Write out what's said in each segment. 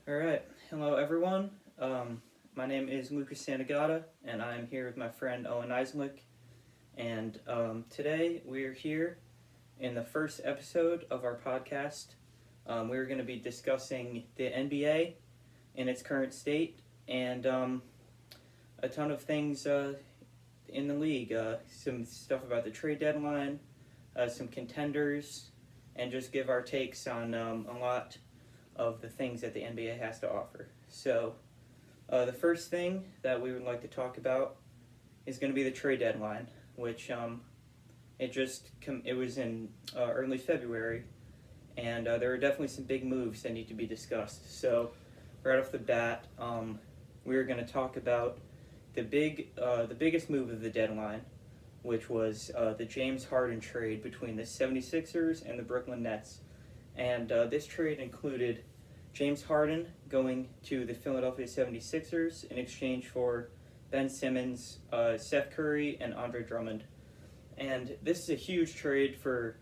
All right. Hello, everyone. My name is Lucas Santagata, and I'm here with my friend Owen Nizolek. And today we're here in the first episode of our podcast. We're going to be discussing the NBA in its current state and a ton of things in the league. Some stuff about the trade deadline, some contenders, and just give our takes on a lot of the things that the NBA has to offer. So, the first thing that we would like to talk about is going to be the trade deadline, which it was in early February, and there are definitely some big moves that need to be discussed. So, right off the bat, we're going to talk about the biggest move of the deadline, which was the James Harden trade between the 76ers and the Brooklyn Nets. And this trade included James Harden going to the Philadelphia 76ers in exchange for Ben Simmons, Seth Curry, and Andre Drummond. And this is a huge trade for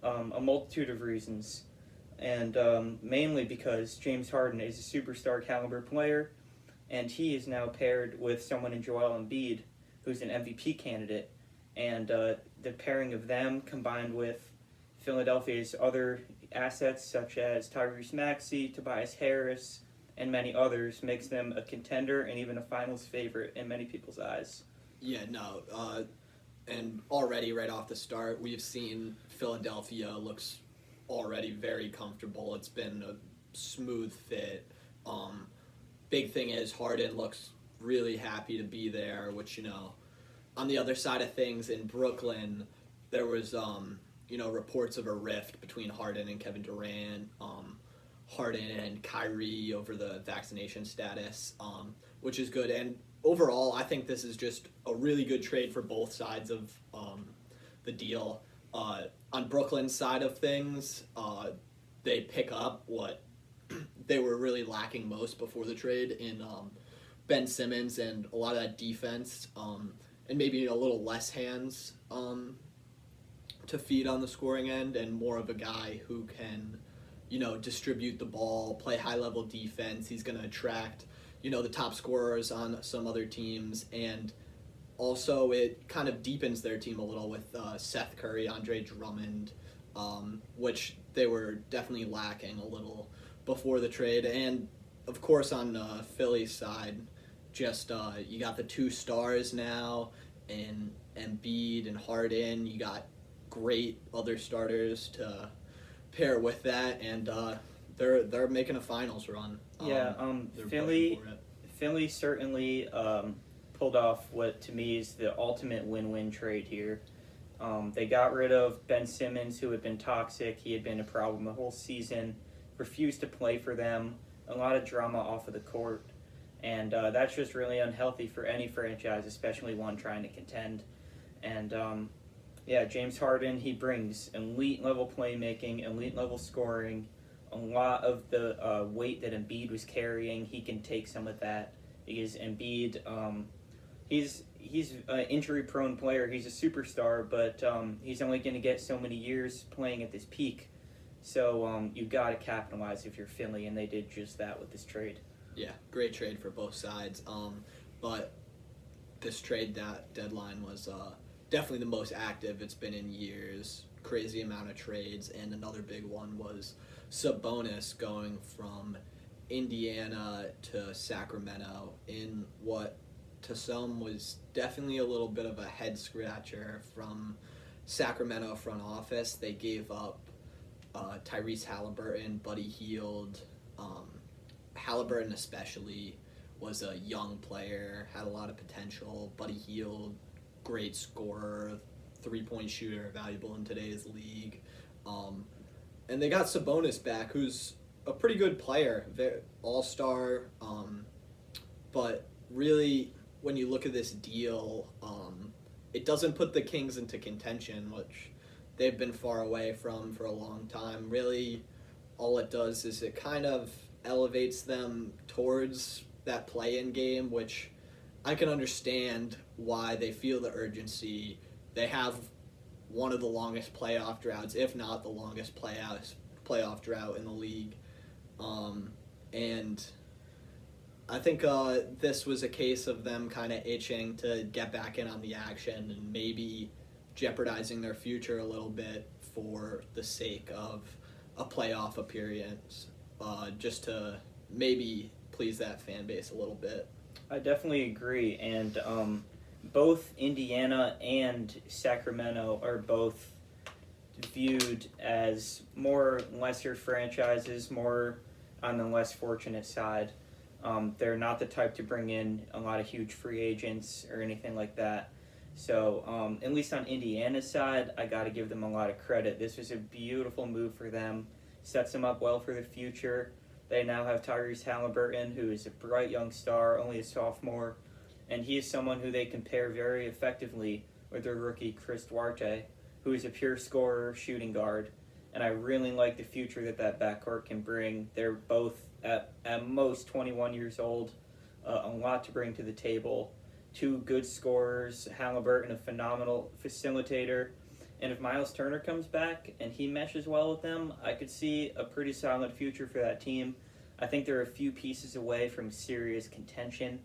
a multitude of reasons. And mainly because James Harden is a superstar caliber player, and he is now paired with someone in Joel Embiid, who's an MVP candidate. And the pairing of them combined with Philadelphia's other assets such as Tyrese Maxey, Tobias Harris, and many others makes them a contender and even a finals favorite in many people's eyes. Yeah, no, and already right off the start, we've seen Philadelphia looks already very comfortable. It's been a smooth fit. Big thing is Harden looks really happy to be there, which, on the other side of things in Brooklyn, there was, reports of a rift between Harden and Kevin Durant, Harden and Kyrie over the vaccination status, which is good. And overall, I think this is just a really good trade for both sides of the deal. On Brooklyn's side of things, they pick up what they were really lacking most before the trade in Ben Simmons and a lot of that defense, and maybe a little less hands to feed on the scoring end, and more of a guy who can, distribute the ball, play high-level defense. He's going to attract, the top scorers on some other teams, and also it kind of deepens their team a little with Seth Curry, Andre Drummond, which they were definitely lacking a little before the trade. And, of course, on Philly's side, just you got the two stars now in Embiid and Harden. You got great other starters to pair with that, and they're making a finals run. Philly certainly pulled off what to me is the ultimate win-win trade here. They got rid of Ben Simmons, who had been toxic. He had been a problem the whole season, refused to play for them, a lot of drama off of the court, and that's just really unhealthy for any franchise, especially one trying to contend. And James Harden, he brings elite-level playmaking, elite-level scoring, a lot of the weight that Embiid was carrying. He can take some of that because Embiid, he's an injury-prone player. He's a superstar, but he's only going to get so many years playing at this peak. So you've got to capitalize if you're Philly, and they did just that with this trade. Yeah, great trade for both sides. But this trade deadline was definitely the most active it's been in years. Crazy amount of trades, and another big one was Sabonis going from Indiana to Sacramento in what to some was definitely a little bit of a head scratcher from Sacramento front office. They gave up Tyrese Halliburton, Buddy Hield. Halliburton especially was a young player, had a lot of potential. Buddy Hield, great scorer, three-point shooter, valuable in today's league. And they got Sabonis back, who's a pretty good player, all-star. But really, when you look at this deal, it doesn't put the Kings into contention, which they've been far away from for a long time. Really, all it does is it kind of elevates them towards that play-in game, which I can understand why they feel the urgency. They have one of the longest playoff droughts, if not the longest playoff drought in the league. And I think this was a case of them kind of itching to get back in on the action and maybe jeopardizing their future a little bit for the sake of a playoff appearance, just to maybe please that fan base a little bit. I definitely agree, and both Indiana and Sacramento are both viewed as more lesser franchises, more on the less fortunate side. They're not the type to bring in a lot of huge free agents or anything like that. So, at least on Indiana's side, I got to give them a lot of credit. This was a beautiful move for them, sets them up well for the future. They now have Tyrese Halliburton, who is a bright young star, only a sophomore, and he is someone who they can pair very effectively with their rookie Chris Duarte, who is a pure scorer, shooting guard. And I really like the future that backcourt can bring. They're both at most 21 years old, a lot to bring to the table. Two good scorers, Halliburton a phenomenal facilitator. And if Miles Turner comes back and he meshes well with them, I could see a pretty solid future for that team. I think they're a few pieces away from serious contention,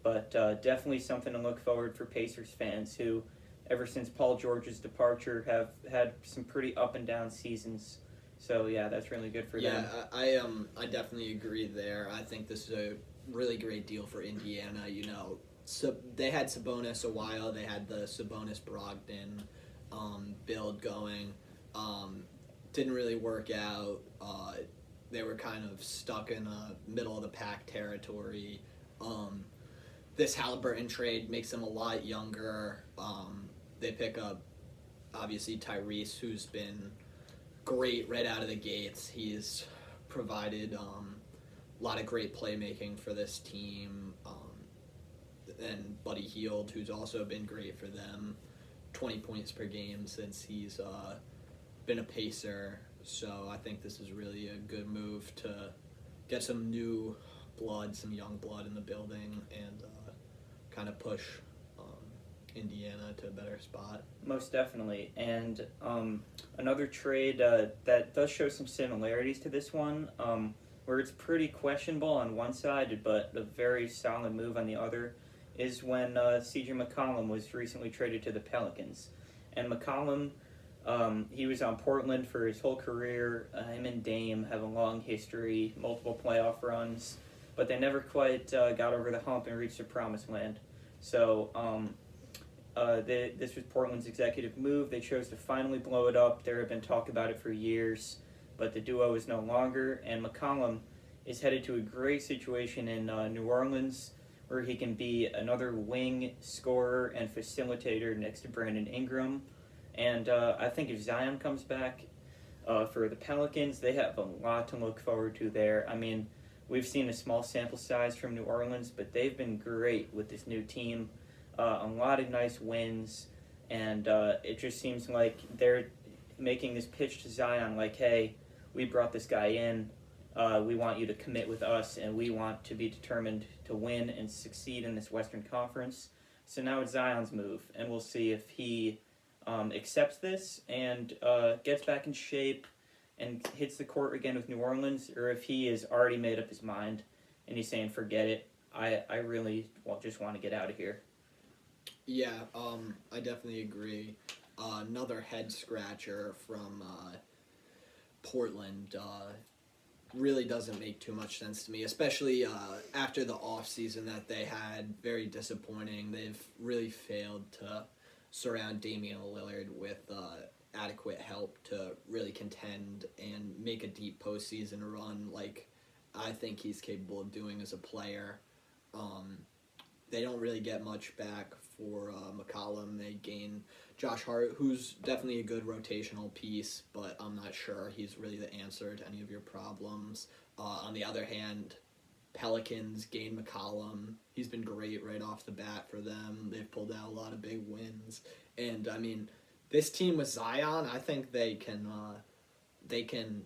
but definitely something to look forward for Pacers fans who, ever since Paul George's departure, have had some pretty up and down seasons. So yeah, that's really good for them. Yeah, I definitely agree there. I think this is a really great deal for Indiana. You know, so they had Sabonis a while. They had the Sabonis Brogdon build going. Didn't really work out. They were kind of stuck in a middle of the pack territory. This Halliburton trade makes them a lot younger. They pick up obviously Tyrese, who's been great right out of the gates. He's provided a lot of great playmaking for this team. And Buddy Hield, who's also been great for them, 20 points per game since he's been a Pacer. So I think this is really a good move to get some new blood, some young blood in the building, and kind of push Indiana to a better spot. Most definitely. And another trade that does show some similarities to this one, where it's pretty questionable on one side, but a very solid move on the other, is when CJ McCollum was recently traded to the Pelicans. And McCollum, he was on Portland for his whole career. Him and Dame have a long history, multiple playoff runs, but they never quite got over the hump and reached the promised land. So this was Portland's executive move. They chose to finally blow it up. There had been talk about it for years, but the duo is no longer, and McCollum is headed to a great situation in New Orleans, where he can be another wing scorer and facilitator next to Brandon Ingram. And I think if Zion comes back for the Pelicans, they have a lot to look forward to there. I mean, we've seen a small sample size from New Orleans, but they've been great with this new team. A lot of nice wins, and it just seems like they're making this pitch to Zion like, hey, we brought this guy in. We want you to commit with us, and we want to be determined to win and succeed in this Western Conference. So now it's Zion's move, and we'll see if he accepts this and gets back in shape and hits the court again with New Orleans, or if he has already made up his mind and he's saying, forget it, I really just want to get out of here. Yeah, I definitely agree. Another head scratcher from Portland really doesn't make too much sense to me, especially after the offseason that they had. Very disappointing. They've really failed to surround Damian Lillard with adequate help to really contend and make a deep postseason run like I think he's capable of doing as a player. They don't really get much back for McCollum. They gain Josh Hart, who's definitely a good rotational piece, but I'm not sure he's really the answer to any of your problems. On the other hand, Pelicans gain McCollum. He's been great right off the bat for them. They've pulled out a lot of big wins. And, I mean, this team with Zion, I think they can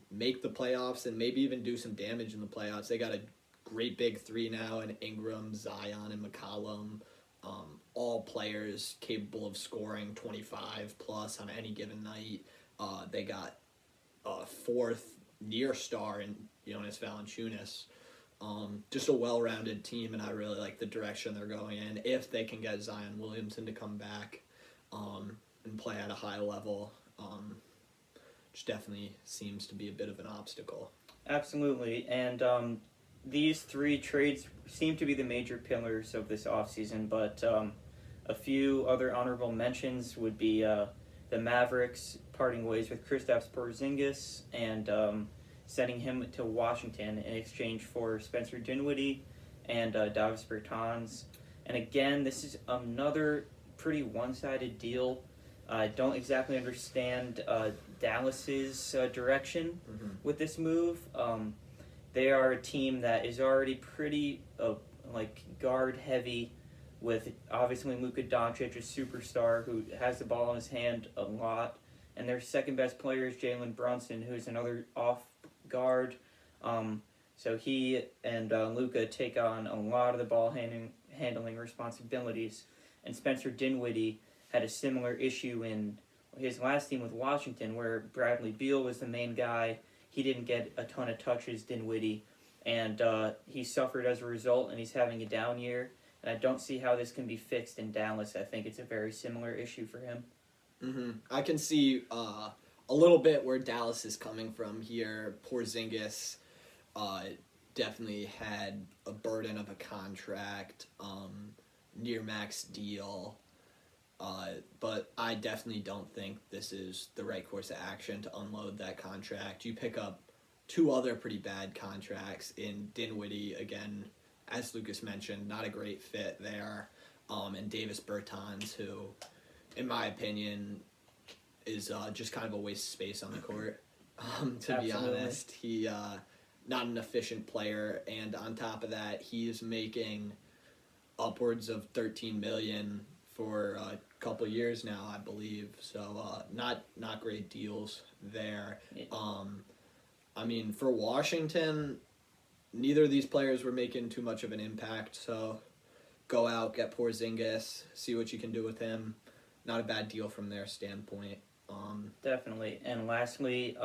make the playoffs and maybe even do some damage in the playoffs. They got a great big three now in Ingram, Zion, and McCollum. All players capable of scoring 25 plus on any given night. They got a fourth near star in Jonas Valanciunas, Just a well-rounded team, and I really like the direction they're going in. If they can get Zion Williamson to come back and play at a high level, which definitely seems to be a bit of an obstacle. Absolutely, and these three trades seem to be the major pillars of this offseason, but a few other honorable mentions would be the Mavericks parting ways with Kristaps Porzingis and sending him to Washington in exchange for Spencer Dinwiddie and Davis Bertans. And again, this is another pretty one-sided deal. I don't exactly understand Dallas's direction with this move. They are a team that is already pretty guard heavy, with obviously Luka Doncic, a superstar who has the ball in his hand a lot, and their second best player is Jalen Brunson, who's another off guard. So he and Luka take on a lot of the ball handling responsibilities, and Spencer Dinwiddie had a similar issue in his last team with Washington, where Bradley Beal was the main guy. He didn't get a ton of touches, Dinwiddie, and he suffered as a result, and he's having a down year. And I don't see how this can be fixed in Dallas. I think it's a very similar issue for him. I can see a little bit where Dallas is coming from here. Porzingis definitely had a burden of a contract, near max deal. But I definitely don't think this is the right course of action to unload that contract. You pick up two other pretty bad contracts in Dinwiddie, again, as Lucas mentioned, not a great fit there, and Davis Bertans, who, in my opinion, is just kind of a waste of space on the court, to be honest. He not an efficient player, and on top of that, he is making upwards of $13 million for a couple years now, I believe. So not great deals there. I mean, for Washington, neither of these players were making too much of an impact. So go out, get Porzingis, see what you can do with him. Not a bad deal from their standpoint. Definitely. And lastly,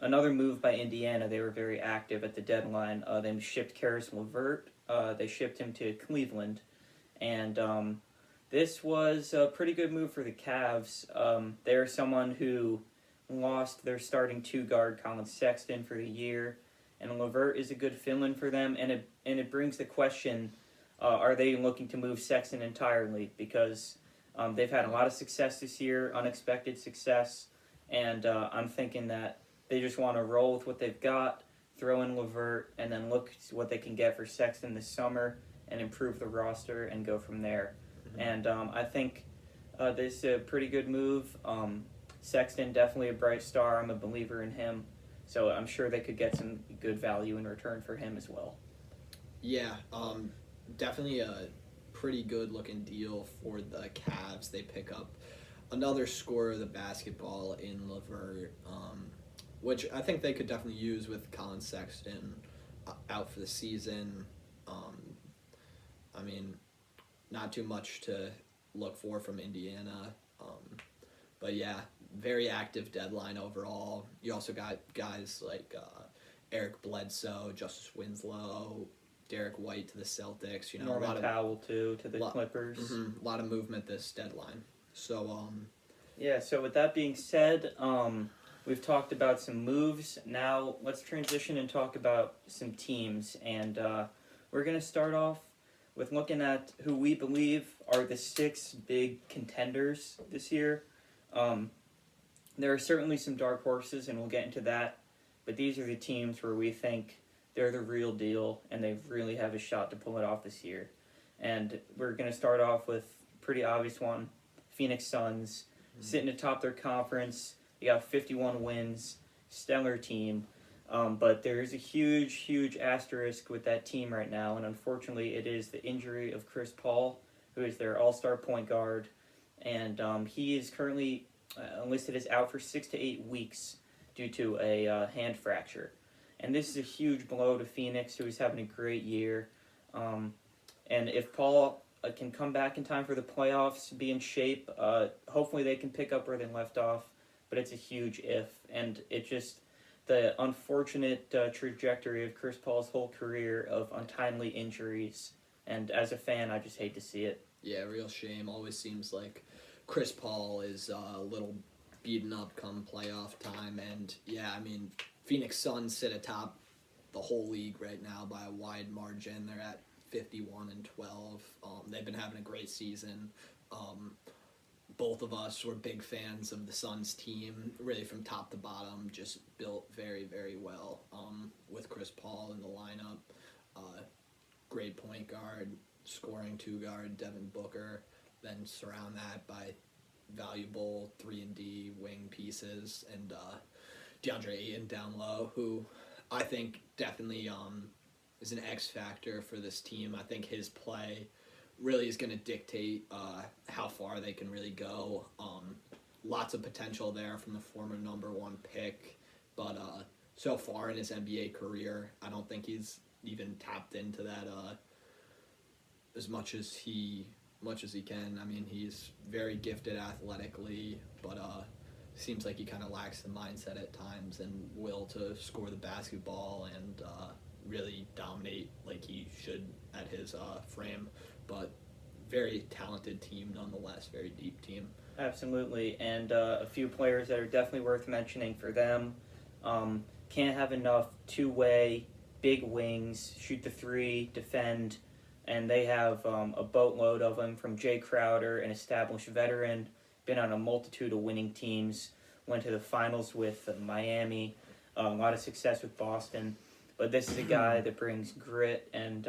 another move by Indiana. They were very active at the deadline. They shipped Karis LeVert. They shipped him to Cleveland. And this was a pretty good move for the Cavs. They're someone who lost their starting two-guard, Colin Sexton, for the year. And LeVert is a good fill-in for them. And it brings the question, are they looking to move Sexton entirely? Because they've had a lot of success this year, unexpected success. And I'm thinking that they just want to roll with what they've got, throw in LeVert, and then look what they can get for Sexton this summer and improve the roster and go from there. And I think this is a pretty good move. Sexton, definitely a bright star. I'm a believer in him. So I'm sure they could get some good value in return for him as well. Yeah, definitely a pretty good-looking deal for the Cavs. They pick up another scorer of the basketball in LeVert, which I think they could definitely use with Colin Sexton out for the season. I mean, not too much to look for from Indiana. But yeah, very active deadline overall. You also got guys like Eric Bledsoe, Justice Winslow, Derek White to the Celtics. You know, Norman Powell too to the Clippers. A lot of movement this deadline. So yeah. So with that being said, we've talked about some moves. Now let's transition and talk about some teams, and we're gonna start off with looking at who we believe are the 6 big contenders this year. There are certainly some dark horses, and we'll get into that, but these are the teams where we think they're the real deal, and they really have a shot to pull it off this year. And we're going to start off with a pretty obvious one, Phoenix Suns, sitting atop their conference. They got 51 wins, stellar team. But there's a huge, huge asterisk with that team right now, and unfortunately it is the injury of Chris Paul, who is their all-star point guard, and he is currently listed as out for 6 to 8 weeks due to a hand fracture. And this is a huge blow to Phoenix, who is having a great year. And if Paul can come back in time for the playoffs, be in shape, hopefully they can pick up where they left off, but it's a huge if, and it just the unfortunate trajectory of Chris Paul's whole career of untimely injuries. And as a fan, I just hate to see it. Yeah, real shame. Always seems like Chris Paul is a little beaten up come playoff time. And yeah, I mean, Phoenix Suns sit atop the whole league right now by a wide margin. They're at 51-12. They've been having a great season. Both of us were big fans of the Suns team, really from top to bottom, just built very, very well with Chris Paul in the lineup. Great point guard, scoring two guard, Devin Booker, then surround that by valuable 3-and-D wing pieces, and DeAndre Ayton down low, who I think definitely is an X factor for this team. I think his play really is going to dictate how far they can really go. Lots of potential there from the former number one pick, but so far in his NBA career, I don't think he's even tapped into that as much as he can. I mean, he's very gifted athletically, but seems like he kind of lacks the mindset at times and will to score the basketball and really dominate like he should at his frame. But very talented team nonetheless, very deep team. Absolutely, and a few players that are definitely worth mentioning for them. Can't have enough two-way, big wings, shoot the three, defend, and they have a boatload of them from Jay Crowder, an established veteran, been on a multitude of winning teams, went to the finals with Miami, a lot of success with Boston. But this is a guy that brings grit and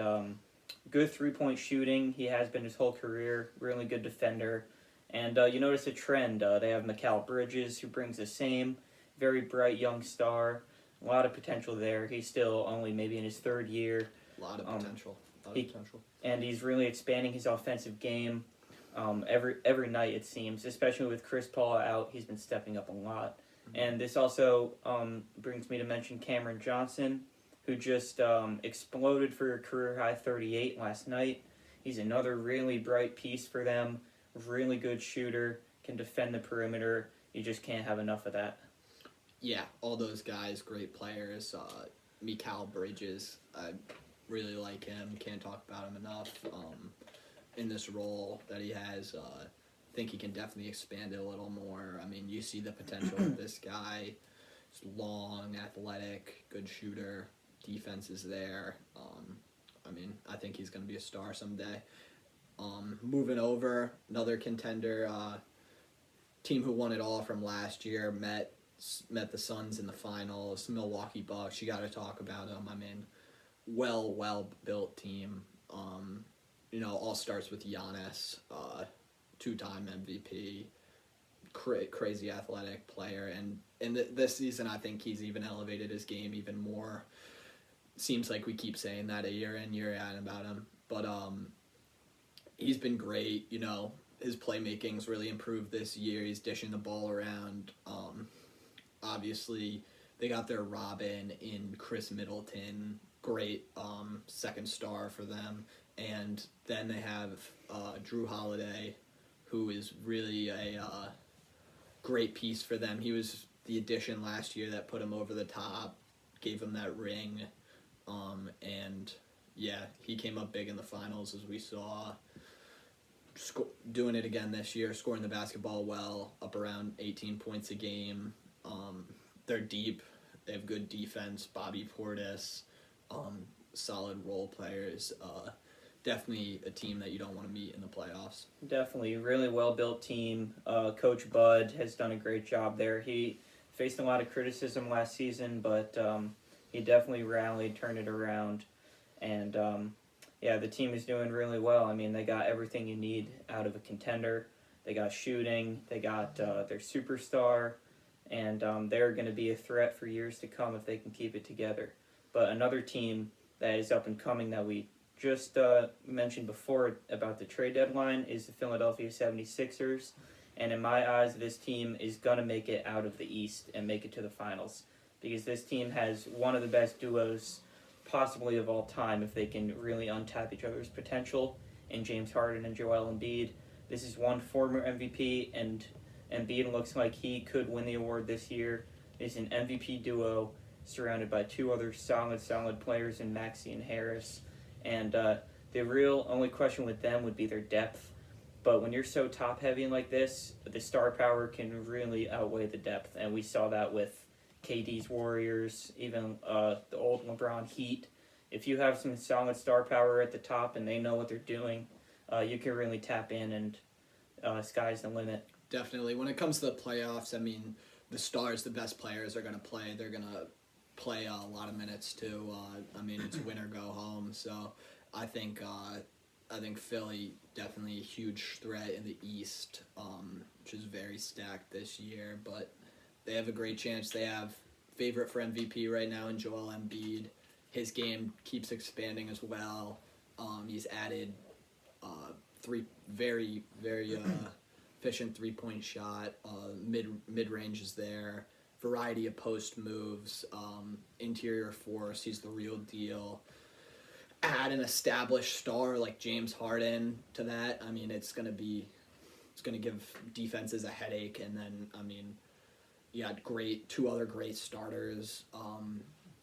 good three-point shooting. He has been his whole career, really good defender. And you notice a trend. They have Mikal Bridges, who brings the same, very bright young star. A lot of potential there. He's still only maybe in his third year. A lot of potential. And he's really expanding his offensive game every night, it seems. Especially with Chris Paul out, he's been stepping up a lot. Mm-hmm. And this also brings me to mention Cameron Johnson, who just exploded for a career-high 38 last night. He's another really bright piece for them, really good shooter, can defend the perimeter. You just can't have enough of that. Yeah, all those guys, great players. Mikal Bridges, I really like him. Can't talk about him enough in this role that he has. I think he can definitely expand it a little more. I mean, you see the potential of this guy. He's long, athletic, good shooter. Defense is there. I mean, I think he's going to be a star someday. Moving over, another contender, team who won it all from last year, met the Suns in the finals, Milwaukee Bucks. You got to talk about them. I mean, well-built team. All starts with Giannis, two-time MVP, crazy athletic player. And this season, I think he's even elevated his game even more. Seems like we keep saying that a year in, year out about him. But he's been great. His playmaking's really improved this year. He's dishing the ball around. Obviously, they got their Robin in Chris Middleton. Great second star for them. And then they have Drew Holiday, who is really a great piece for them. He was the addition last year that put him over the top, gave him that ring. And yeah, he came up big in the finals, as we saw. Doing it again this year, scoring the basketball well, up around 18 points a game. They're deep. They have good defense. Bobby Portis, solid role players. Definitely a team that you don't want to meet in the playoffs. Definitely, really well-built team. Coach Bud has done a great job there. He faced a lot of criticism last season, but he definitely rallied, turned it around, and the team is doing really well. I mean, they got everything you need out of a contender. They got shooting, they got their superstar, and they're going to be a threat for years to come if they can keep it together. But another team that is up and coming that we just mentioned before about the trade deadline is the Philadelphia 76ers. And in my eyes, this team is going to make it out of the East and make it to the finals, because this team has one of the best duos possibly of all time if they can really untap each other's potential in James Harden and Joel Embiid. This is one former MVP, and Embiid looks like he could win the award this year. It's an MVP duo, surrounded by two other solid players in Maxey and Harris. And the real only question with them would be their depth. But when you're so top heavy like this, the star power can really outweigh the depth. And we saw that with KD's Warriors, even the old LeBron Heat. If you have some solid star power at the top and they know what they're doing, you can really tap in, and sky's the limit. Definitely. When it comes to the playoffs, I mean, the stars, the best players are going to play. They're going to play a lot of minutes too. I mean, it's win or go home. So I think Philly definitely a huge threat in the East, which is very stacked this year. But they have a great chance. They have favorite for MVP right now in Joel Embiid. His game keeps expanding as well. He's added very efficient 3-point shot. Mid range is there. Variety of post moves. Interior force. He's the real deal. Add an established star like James Harden to that. I mean, it's gonna give defenses a headache. And then I mean, you got two other great starters.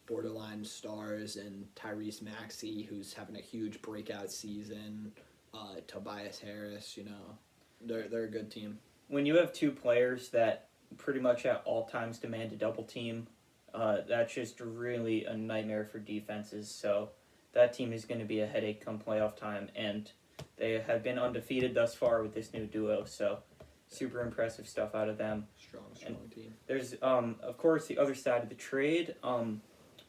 Borderline stars, and Tyrese Maxey, who's having a huge breakout season. Tobias Harris, they're a good team. When you have two players that pretty much at all times demand a double team, that's just really a nightmare for defenses. So that team is going to be a headache come playoff time, and they have been undefeated thus far with this new duo. So super impressive stuff out of them. Strong team. There's of course the other side of the trade.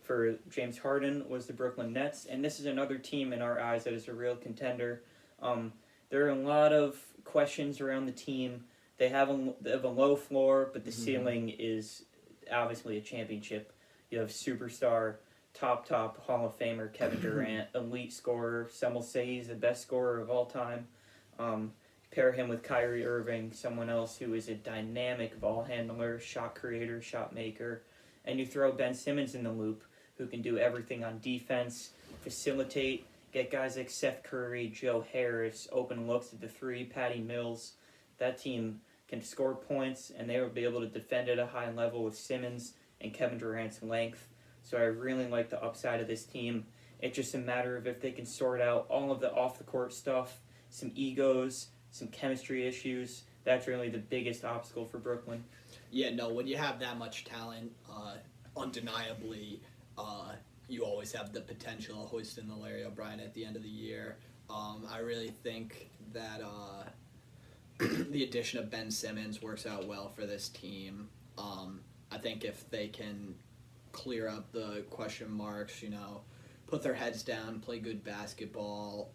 For James Harden was the Brooklyn Nets, and this is another team in our eyes that is a real contender. There are a lot of questions around the team. They have a low floor, but the ceiling is obviously a championship. You have superstar, top Hall of Famer Kevin Durant, elite scorer. Some will say he's the best scorer of all time. Pair him with Kyrie Irving, someone else who is a dynamic ball handler, shot creator, shot maker. And you throw Ben Simmons in the loop, who can do everything on defense, facilitate, get guys like Seth Curry, Joe Harris, open looks at the three, Patty Mills. That team can score points, and they will be able to defend at a high level with Simmons and Kevin Durant's length. So I really like the upside of this team. It's just a matter of if they can sort out all of the off-the-court stuff, some egos, some chemistry issues. That's really the biggest obstacle for Brooklyn. Yeah, no, when you have that much talent, undeniably, you always have the potential of hoisting the Larry O'Brien at the end of the year. I really think that the addition of Ben Simmons works out well for this team. I think if they can clear up the question marks, put their heads down, play good basketball,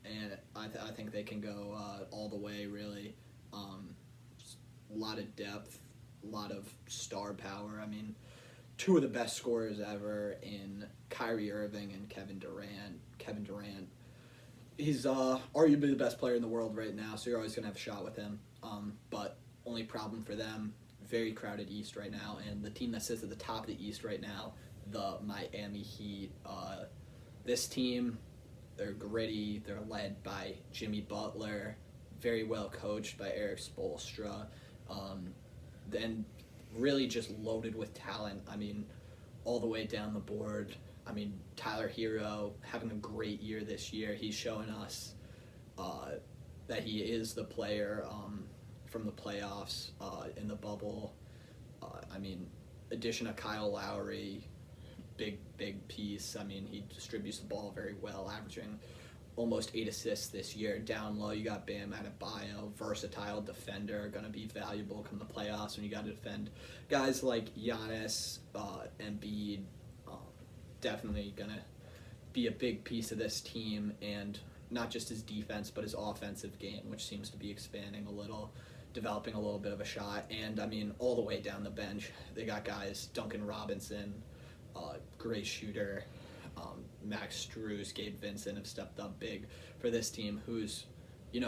and I think they can go all the way, really. A lot of depth, a lot of star power. I mean, two of the best scorers ever in Kyrie Irving and Kevin Durant. Kevin Durant, he's arguably the best player in the world right now, so you're always going to have a shot with him. But only problem for them, very crowded East right now, and the team that sits at the top of the East right now, the Miami Heat. This team, they're gritty. They're led by Jimmy Butler, very well coached by Eric Spoelstra. Then really just loaded with talent. I mean, all the way down the board. I mean, Tyler Hero having a great year this year. He's showing us that he is the player from the playoffs in the bubble. I mean, addition of Kyle Lowry, big piece. I mean, he distributes the ball very well, averaging almost 8 assists this year. Down low, you got Bam Adebayo, versatile defender, going to be valuable come the playoffs when you got to defend guys like Giannis, Embiid. Definitely going to be a big piece of this team, and not just his defense, but his offensive game, which seems to be expanding a little, developing a little bit of a shot. And, I mean, all the way down the bench, they got guys, Duncan Robinson, great shooter, Max Strus, Gabe Vincent have stepped up big for this team, who's,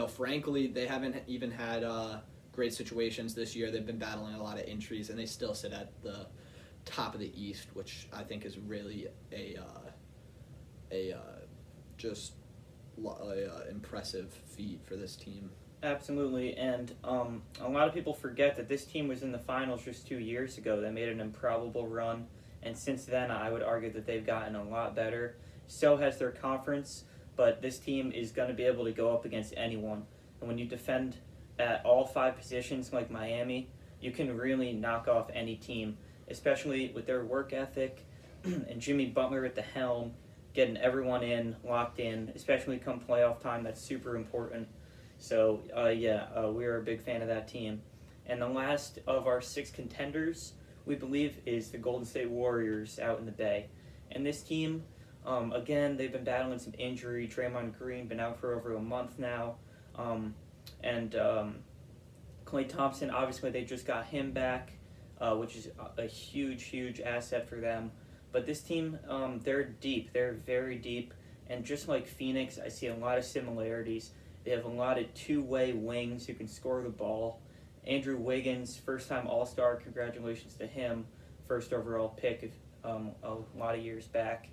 frankly, they haven't even had great situations this year. They've been battling a lot of injuries, and they still sit at the top of the East, which I think is really a impressive feat for this team. Absolutely, and a lot of people forget that this team was in the finals just 2 years ago. They made an improbable run and since then I would argue that they've gotten a lot better. So has their conference, but this team is going to be able to go up against anyone. And when you defend at all 5 positions like Miami, you can really knock off any team, especially with their work ethic and Jimmy Butler at the helm, getting everyone in, locked in, especially come playoff time. That's super important. So, we're a big fan of that team. And the last of our 6 contenders, we believe, is the Golden State Warriors out in the Bay. And this team, again, they've been battling some injury. Draymond Green been out for over a month now. And Klay Thompson, obviously, they just got him back, which is a huge, huge asset for them. But this team, they're deep. They're very deep. And just like Phoenix, I see a lot of similarities. They have a lot of two-way wings who can score the ball. Andrew Wiggins, first-time All-Star. Congratulations to him. First overall pick a lot of years back.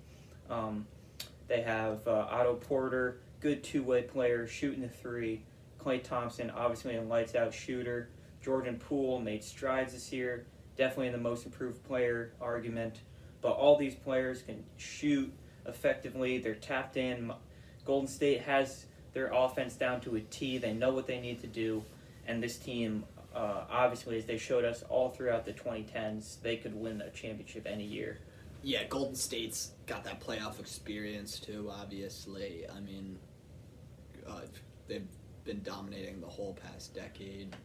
They have Otto Porter, good two-way player, shooting the three. Klay Thompson, obviously a lights-out shooter. Jordan Poole made strides this year. Definitely in the most improved player argument. But all these players can shoot effectively. They're tapped in. Golden State has their offense down to a T. They know what they need to do. And this team, obviously, as they showed us all throughout the 2010s, they could win a championship any year. Yeah, Golden State's got that playoff experience too, obviously. I mean, they've been dominating the whole past decade.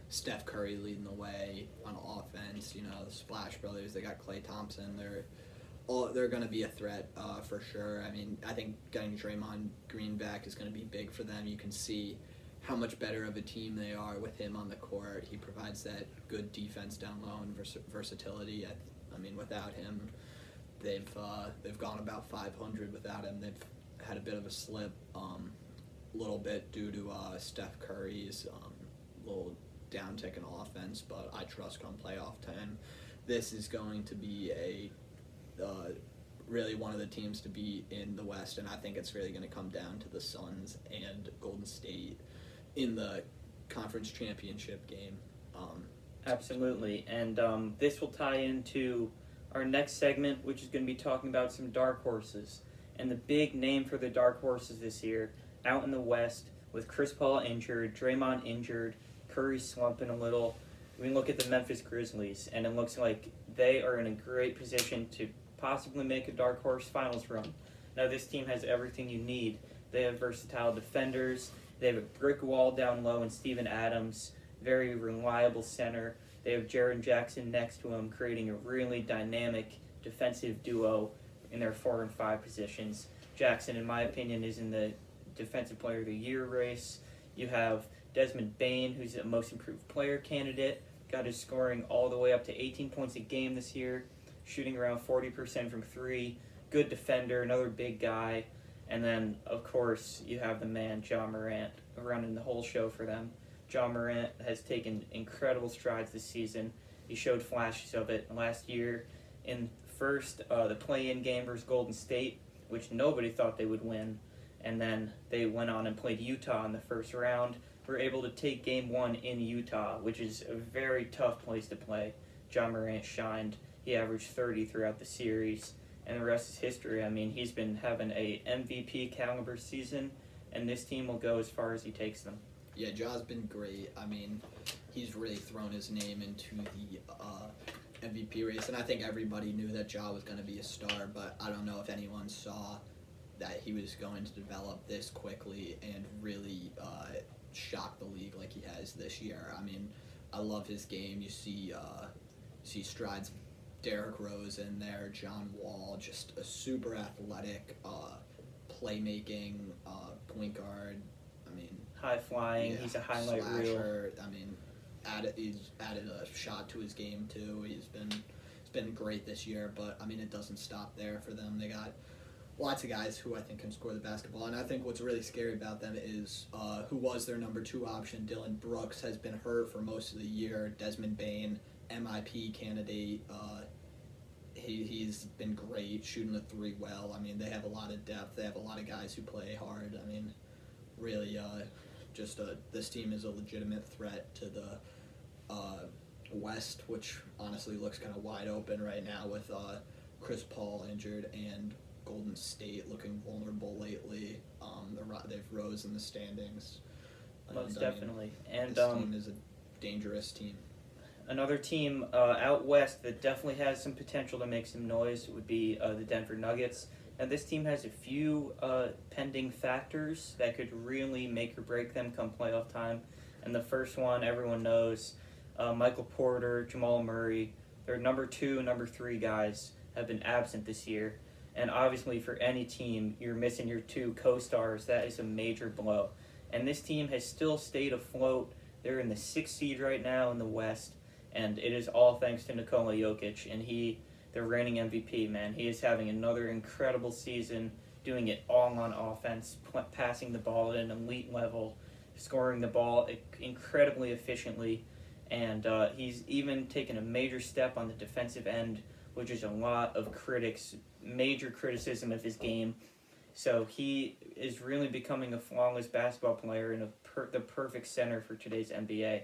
Steph Curry leading the way on offense. You know, the Splash Brothers, they got Klay Thompson. They're going to be a threat for sure. I mean, I think getting Draymond Green back is going to be big for them. You can see how much better of a team they are with him on the court. He provides that good defense down low and versatility. I mean, without him, they've gone about 500 without him. They've had a bit of a slip, a little bit due to Steph Curry's little downtick in offense, but I trust come playoff time, this is going to be really one of the teams to be in the West, and I think it's really going to come down to the Suns and Golden State in the conference championship game. Absolutely, and this will tie into our next segment, which is going to be talking about some dark horses. And the big name for the dark horses this year, out in the West, with Chris Paul injured, Draymond injured, Curry slumping a little, we look at the Memphis Grizzlies, and it looks like they are in a great position to possibly make a dark horse finals run. Now, this team has everything you need. They have versatile defenders. They have a brick wall down low in Steven Adams, very reliable center. They have Jaren Jackson next to him, creating a really dynamic defensive duo in their 4 and 5 positions. Jackson, in my opinion, is in the Defensive Player of the Year race. You have Desmond Bane, who's a most improved player candidate, got his scoring all the way up to 18 points a game this year, shooting around 40% from 3, good defender, another big guy. And then, of course, you have the man, Ja Morant, running the whole show for them. Ja Morant has taken incredible strides this season. He showed flashes of it last year in the play-in game versus Golden State, which nobody thought they would win. And then they went on and played Utah in the first round. Were able to take game 1 in Utah, which is a very tough place to play. Ja Morant shined. He averaged 30 throughout the series. And the rest is history. I mean, he's been having a MVP caliber season, and this team will go as far as he takes them. Yeah, Ja's been great. I mean, he's really thrown his name into the MVP race, and I think everybody knew that Ja was going to be a star, but I don't know if anyone saw that he was going to develop this quickly and really shock the league like he has this year. I mean, I love his game. You see strides. Derrick Rose in there, John Wall, just a super athletic, playmaking point guard. I mean, high flying. Yeah, he's a highlight slasher. Reel. I mean, he's added a shot to his game too. He's been great this year, but I mean, it doesn't stop there for them. They got lots of guys who I think can score the basketball, and I think what's really scary about them is who was their number 2 option. Dylan Brooks has been hurt for most of the year. Desmond Bane, MIP candidate. He's been great, shooting the 3 well. I mean, they have a lot of depth. They have a lot of guys who play hard. I mean, really, this team is a legitimate threat to the West, which honestly looks kind of wide open right now with Chris Paul injured and Golden State looking vulnerable lately. They've rose in the standings. Most And, definitely. And this team is a dangerous team. another team out west that definitely has some potential to make some noise would be the Denver Nuggets. And this team has a few pending factors that could really make or break them come playoff time. And the first one, everyone knows, Michael Porter, Jamal Murray, their number 2 and number 3 guys have been absent this year. And obviously for any team, you're missing your 2 co-stars. That is a major blow. And this team has still stayed afloat. They're in the 6th seed right now in the West. And it is all thanks to Nikola Jokic. And the reigning MVP, man. He is having another incredible season, doing it all on offense, passing the ball at an elite level, scoring the ball incredibly efficiently. And he's even taken a major step on the defensive end, which is a lot of critics' major criticism of his game. So he is really becoming a flawless basketball player and the perfect center for today's NBA.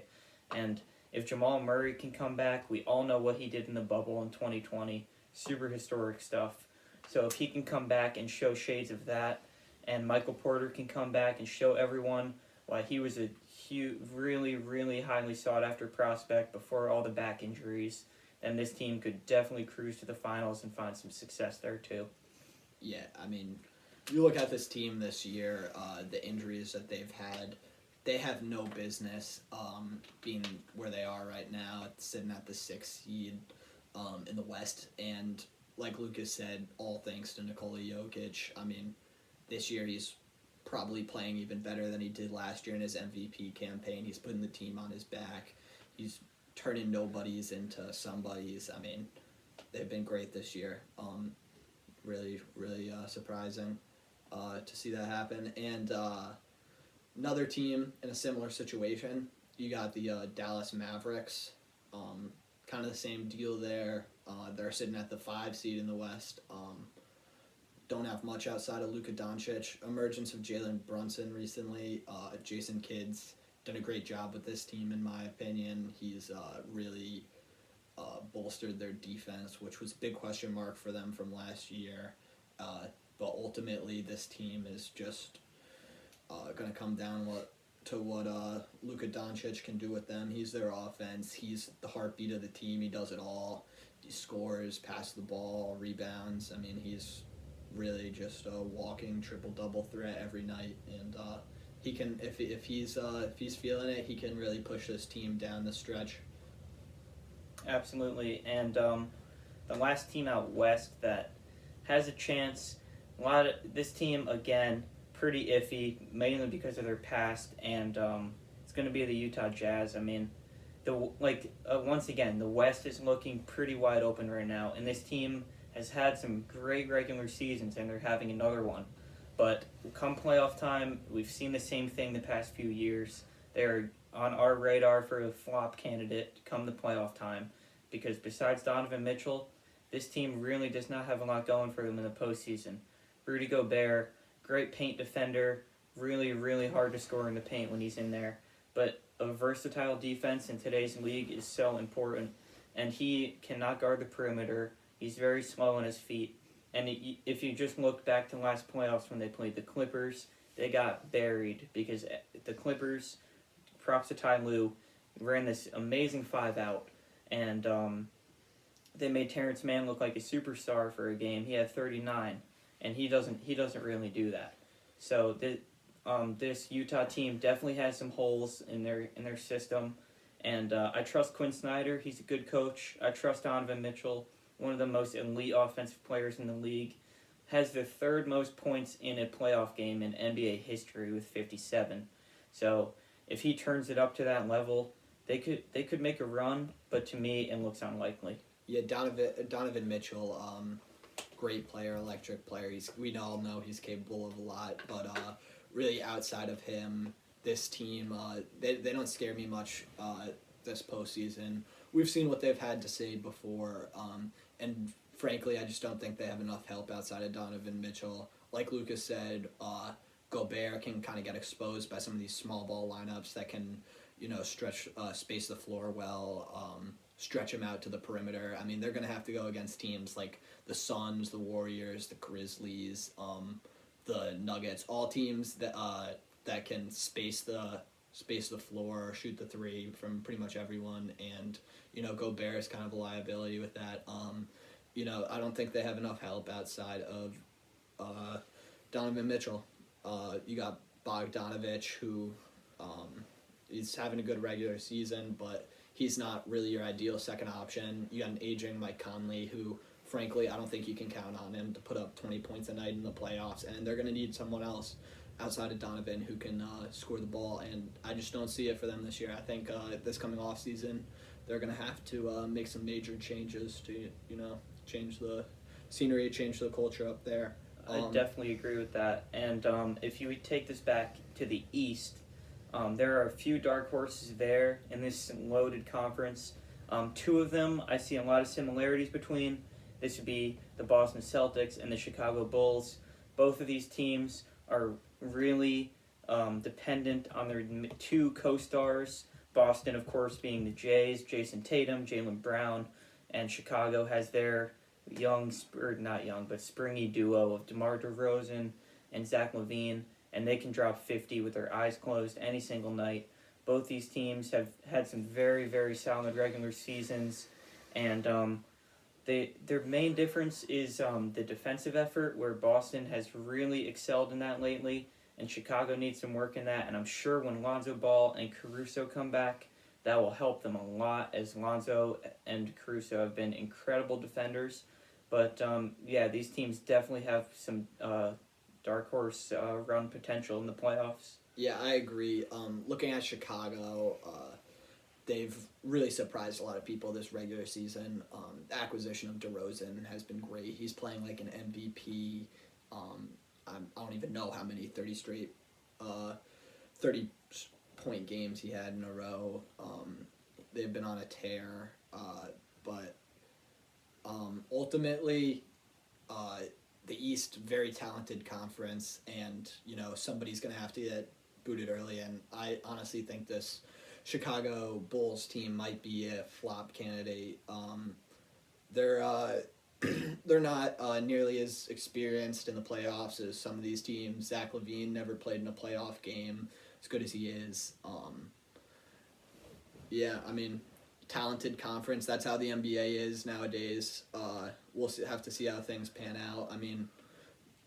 And if Jamal Murray can come back, we all know what he did in the bubble in 2020. Super historic stuff. So if he can come back and show shades of that, and Michael Porter can come back and show everyone why he was a huge, really, really highly sought-after prospect before all the back injuries, then this team could definitely cruise to the finals and find some success there too. Yeah, I mean, you look at this team this year, the injuries that they've had, they have no business being where they are right now, sitting at the 6th seed in the West. And like Lucas said, all thanks to Nikola Jokic. I mean, this year he's probably playing even better than he did last year in his MVP campaign. He's putting the team on his back. He's turning nobodies into somebodies. I mean, they've been great this year. Really, really surprising to see that happen. And another team in a similar situation, you got the Dallas Mavericks. Kind of the same deal there. They're sitting at the 5 seed in the West. Don't have much outside of Luka Doncic. Emergence of Jalen Brunson recently. Jason Kidd's done a great job with this team, in my opinion. He's really bolstered their defense, which was a big question mark for them from last year. But ultimately, this team is just going to come down to what Luka Doncic can do with them. He's their offense. He's the heartbeat of the team. He does it all. He scores, passes the ball, rebounds. I mean, he's really just a walking triple-double threat every night. And he can, if he's feeling it, he can really push this team down the stretch. Absolutely. And the last team out west that has a chance, this team, again, pretty iffy, mainly because of their past, and it's going to be the Utah Jazz. I mean, once again, the West is looking pretty wide open right now, and this team has had some great regular seasons, and they're having another one. But come playoff time, we've seen the same thing the past few years. They're on our radar for a flop candidate come the playoff time, because besides Donovan Mitchell, this team really does not have a lot going for them in the postseason. Rudy Gobert, great paint defender, really, really hard to score in the paint when he's in there. But a versatile defense in today's league is so important. And he cannot guard the perimeter. He's very slow on his feet. And if you just look back to the last playoffs when they played the Clippers, they got buried because the Clippers, props to Ty Lue, ran this amazing 5-out. And they made Terrence Mann look like a superstar for a game. He had 39. And he doesn't really do that. So this Utah team definitely has some holes in their system, and I trust Quinn Snyder. He's a good coach. I trust Donovan Mitchell, one of the most elite offensive players in the league, has the 3rd most points in a playoff game in NBA history with 57. So if he turns it up to that level, they could make a run. But to me, it looks unlikely. Yeah, Donovan Mitchell. Great player, electric player. We all know he's capable of a lot, but really outside of him, this team, they don't scare me much this postseason. We've seen what they've had to say before, and frankly, I just don't think they have enough help outside of Donovan Mitchell. Like Lucas said, Gobert can kind of get exposed by some of these small ball lineups that can space the floor well, stretch them out to the perimeter. I mean, they're going to have to go against teams like the Suns, the Warriors, the Grizzlies, the Nuggets, all teams that can space the floor, shoot the three from pretty much everyone, and Gobert is kind of a liability with that. I don't think they have enough help outside of Donovan Mitchell. You got Bogdanovich, who is having a good regular season, but he's not really your ideal second option. You got an aging Mike Conley, who, frankly, I don't think you can count on him to put up 20 points a night in the playoffs, and they're going to need someone else outside of Donovan who can score the ball, and I just don't see it for them this year. I think this coming off season, they're going to have to make some major changes to, change the scenery, change the culture up there. I definitely agree with that. And if you would take this back to the East, there are a few dark horses there in this loaded conference. Two of them I see a lot of similarities between. This would be the Boston Celtics and the Chicago Bulls. Both of these teams are really dependent on their two co-stars. Boston, of course, being the Jays, Jason Tatum, Jaylen Brown, and Chicago has their springy duo of DeMar DeRozan and Zach LaVine, and they can drop 50 with their eyes closed any single night. Both these teams have had some very, very solid regular seasons, and their main difference is the defensive effort, where Boston has really excelled in that lately, and Chicago needs some work in that, and I'm sure when Lonzo Ball and Caruso come back, that will help them a lot, as Lonzo and Caruso have been incredible defenders. But, these teams definitely have some dark horse run potential in the playoffs. Yeah, I agree. Looking at Chicago, they've really surprised a lot of people this regular season. The acquisition of DeRozan has been great. He's playing like an MVP. I don't even know how many 30-point games he had in a row. They've been on a tear, but ultimately, the East, very talented conference, and somebody's going to have to get booted early, and I honestly think this Chicago Bulls team might be a flop candidate. They're not nearly as experienced in the playoffs as some of these teams. Zach LaVine never played in a playoff game as good as he is. Talented conference. That's how the NBA is nowadays. We'll have to see how things pan out. I mean,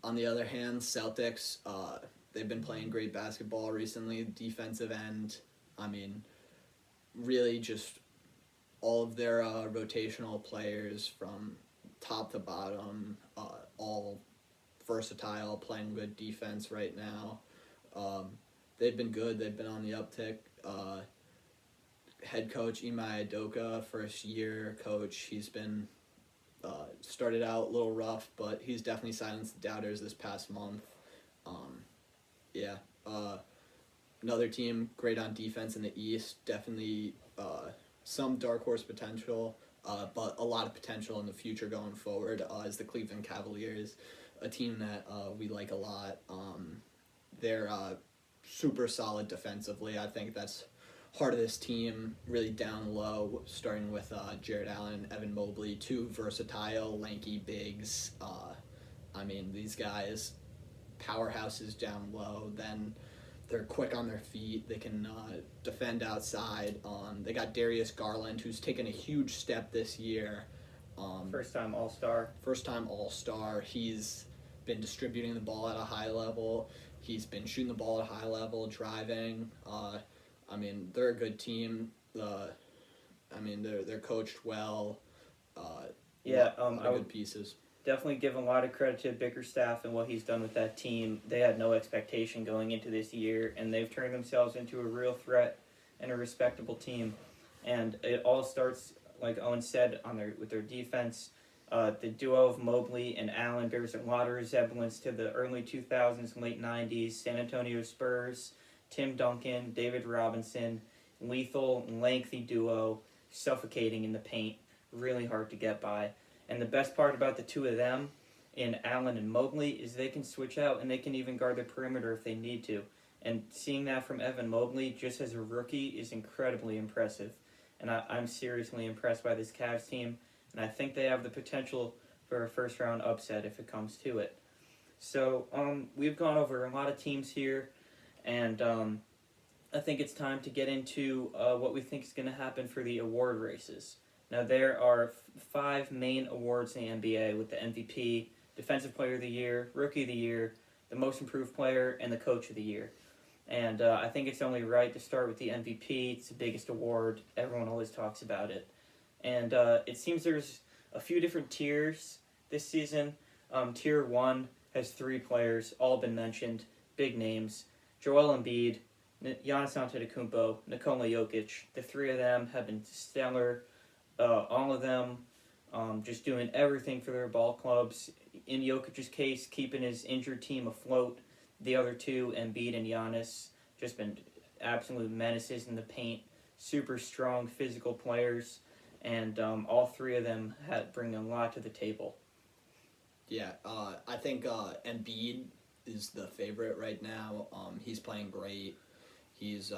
on the other hand, Celtics, they've been playing great basketball recently. Defensive end, I mean, really just all of their rotational players from top to bottom, all versatile, playing good defense right now. They've been good. They've been on the uptick. Head coach Ime Udoka, first year coach, he's been started out a little rough, but he's definitely silenced the doubters this past month. Another team great on defense in the East, definitely some dark horse potential, but a lot of potential in the future going forward is the Cleveland Cavaliers, a team that we like a lot. They're super solid defensively. I think that's part of this team, really down low, starting with Jared Allen, Evan Mobley, two versatile, lanky bigs. These guys, powerhouses down low, then they're quick on their feet. They can defend outside. They got Darius Garland, who's taken a huge step this year. First-time All-Star. First-time All-Star. He's been distributing the ball at a high level. He's been shooting the ball at a high level, driving. They're a good team. They're coached well. Good pieces. Definitely give a lot of credit to Bickerstaff and what he's done with that team. They had no expectation going into this year, and they've turned themselves into a real threat and a respectable team. And it all starts, like Owen said, with their defense. The duo of Mobley and Allen bears a lot of resemblance to the early 2000s, late 90s San Antonio Spurs, Tim Duncan, David Robinson, lethal, lengthy duo, suffocating in the paint, really hard to get by. And the best part about the two of them, in Allen and Mobley, is they can switch out and they can even guard the perimeter if they need to. And seeing that from Evan Mobley just as a rookie is incredibly impressive. And I'm seriously impressed by this Cavs team, and I think they have the potential for a first round upset if it comes to it. So we've gone over a lot of teams here, and I think it's time to get into what we think is going to happen for the award races. Now, there are five main awards in the NBA with the MVP, Defensive Player of the Year, Rookie of the Year, the Most Improved Player, and the Coach of the Year. And I think it's only right to start with the MVP. It's the biggest award. Everyone always talks about it. And it seems there's a few different tiers this season. Tier 1 has three players, all been mentioned, big names. Joel Embiid, Giannis Antetokounmpo, Nikola Jokic. The three of them have been stellar. All of them just doing everything for their ball clubs. In Jokic's case, keeping his injured team afloat. The other two, Embiid and Giannis, just been absolute menaces in the paint. Super strong physical players, and all three of them bring a lot to the table. Yeah, I think Embiid is the favorite right now. He's playing great. He's,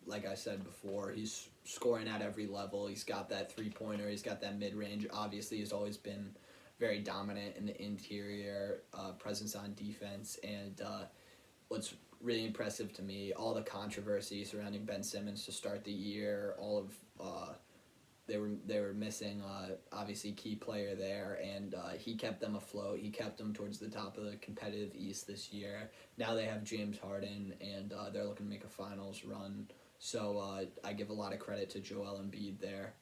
like I said before, he's scoring at every level. He's got that three-pointer. He's got that mid-range. Obviously, he's always been very dominant in the interior, presence on defense. And what's really impressive to me, all the controversy surrounding Ben Simmons to start the year, all of they were missing obviously key player there, and he kept them afloat. He kept them towards the top of the competitive East this year. Now they have James Harden, and they're looking to make a finals run. So I give a lot of credit to Joel Embiid there.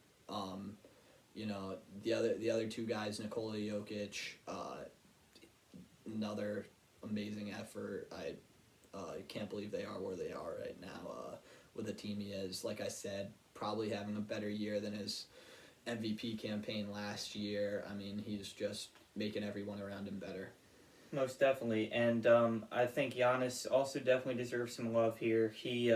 The other two guys, Nikola Jokic, another amazing effort. I can't believe they are where they are right now with the team he is. Like I said, probably having a better year than his MVP campaign last year. I mean, he's just making everyone around him better. Most definitely, and I think Giannis also definitely deserves some love here. He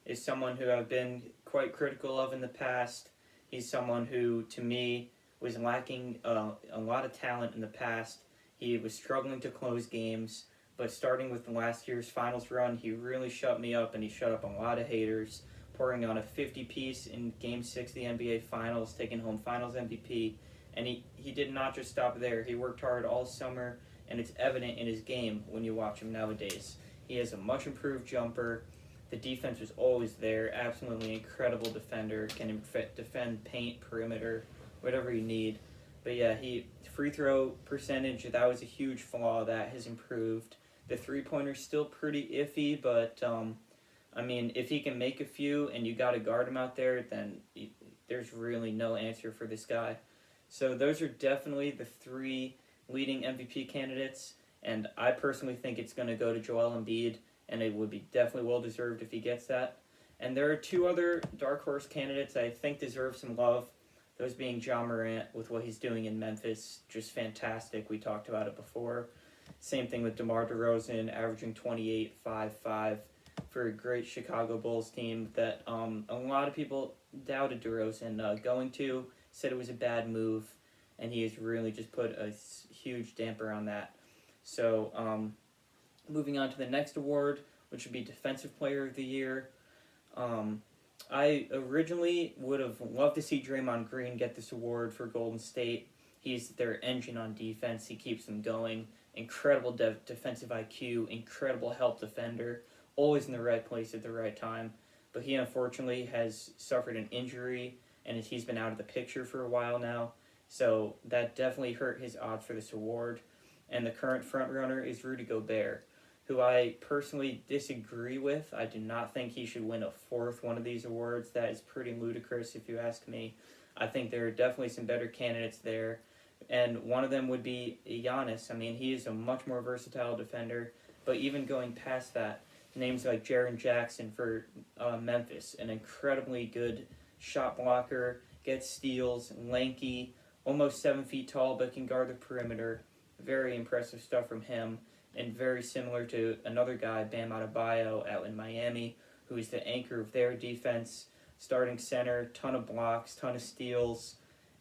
is someone who I've been quite critical of in the past. He's someone who, to me, was lacking a lot of talent in the past. He was struggling to close games, but starting with last year's finals run, he really shut me up, and he shut up a lot of haters, pouring on a 50-piece in Game 6 of the NBA Finals, taking home Finals MVP, and he did not just stop there. He worked hard all summer, and it's evident in his game when you watch him nowadays. He has a much improved jumper. The defense was always there. Absolutely incredible defender. Can defend paint, perimeter, whatever you need. But yeah, free throw percentage, that was a huge flaw. That has improved. The three-pointer's still pretty iffy, but I mean, if he can make a few and you got to guard him out there, then there's really no answer for this guy. So those are definitely the three leading MVP candidates, and I personally think it's going to go to Joel Embiid, and it would be definitely well-deserved if he gets that. And there are two other dark horse candidates I think deserve some love, those being Ja Morant with what he's doing in Memphis. Just fantastic. We talked about it before. Same thing with DeMar DeRozan, averaging 28, 5, 5 for a great Chicago Bulls team that a lot of people doubted DeRozan going to, said it was a bad move, and he has really just put a huge damper on that. So moving on to the next award, which would be Defensive Player of the Year. I originally would have loved to see Draymond Green get this award for Golden State. He's their engine on defense. He keeps them going. Incredible defensive IQ, incredible help defender, always in the right place at the right time. But he unfortunately has suffered an injury, and he's been out of the picture for a while now. So that definitely hurt his odds for this award. And the current frontrunner is Rudy Gobert, who I personally disagree with. I do not think he should win a fourth one of these awards. That is pretty ludicrous if you ask me. I think there are definitely some better candidates there. And one of them would be Giannis. I mean, he is a much more versatile defender. But even going past that, names like Jaren Jackson for Memphis, an incredibly good shot blocker, gets steals, lanky, almost 7 feet tall, but can guard the perimeter. Very impressive stuff from him. And very similar to another guy, Bam Adebayo, out in Miami, who is the anchor of their defense, starting center, ton of blocks, ton of steals,